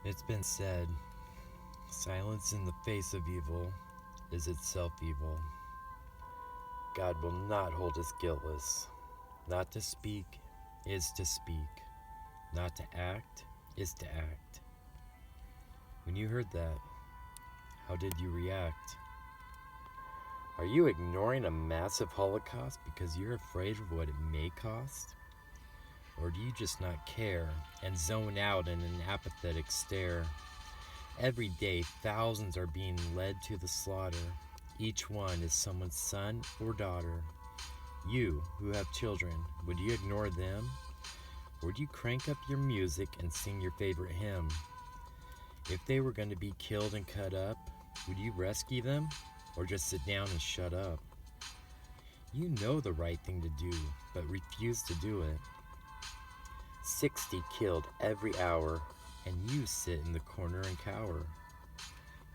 It's been said, silence in the face of evil is itself evil. God will not hold us guiltless. Not to speak is to speak. Not to act is to act. When you heard that, how did you react? Are you ignoring a massive Holocaust because you're afraid of what it may cost? Or do you just not care and zone out in an apathetic stare? Every day, thousands are being led to the slaughter. Each one is someone's son or daughter. You, who have children, would you ignore them? Or would you crank up your music and sing your favorite hymn? If they were going to be killed and cut up, would you rescue them? Or just sit down and shut up? You know the right thing to do, but refuse to do it. 60 killed every hour, and you sit in the corner and cower.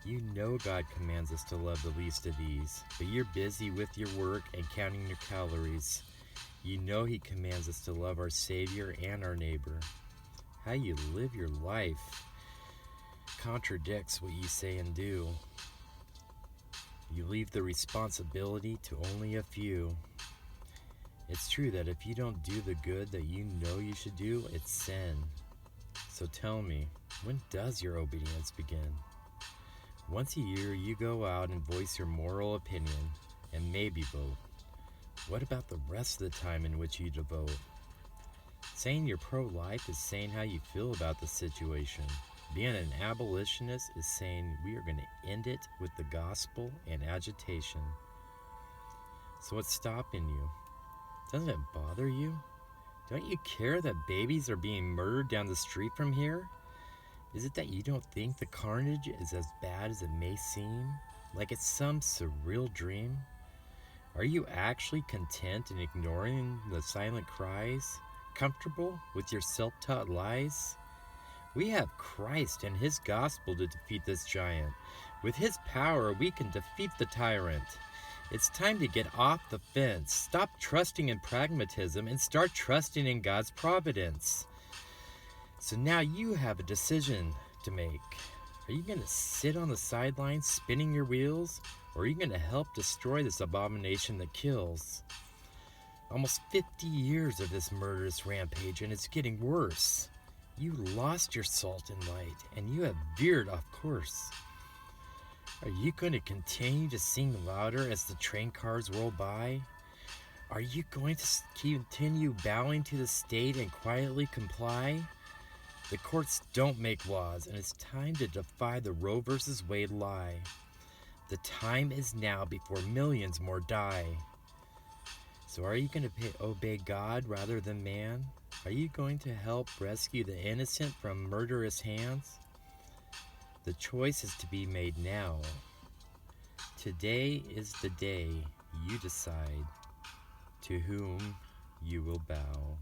You know God commands us to love the least of these, but you're busy with your work and counting your calories. You know He commands us to love our Savior and our neighbor. How you live your life contradicts what you say and do. You leave the responsibility to only a few. It's true that if you don't do the good that you know you should do, it's sin. So tell me, when does your obedience begin? Once a year, you go out and voice your moral opinion, and maybe vote. What about the rest of the time in which you devote? Saying you're pro-life is saying how you feel about the situation. Being an abolitionist is saying we are going to end it with the gospel and agitation. So what's stopping you? Doesn't it bother you? Don't you care that babies are being murdered down the street from here? Is it that you don't think the carnage is as bad as it may seem? Like it's some surreal dream? Are you actually content in ignoring the silent cries? Comfortable with your self-taught lies? We have Christ and His gospel to defeat this giant. With His power, we can defeat the tyrant. It's time to get off the fence. Stop trusting in pragmatism and start trusting in God's providence. So now you have a decision to make. Are you going to sit on the sidelines spinning your wheels? Or are you going to help destroy this abomination that kills? Almost 50 years of this murderous rampage, and it's getting worse. You lost your salt and light, and you have veered off course. Are you going to continue to sing louder as the train cars roll by? Are you going to continue bowing to the state and quietly comply? The courts don't make laws, and it's time to defy the Roe v. Wade lie. The time is now before millions more die. So are you going to obey God rather than man? Are you going to help rescue the innocent from murderous hands? The choice is to be made now. Today is the day you decide to whom you will bow.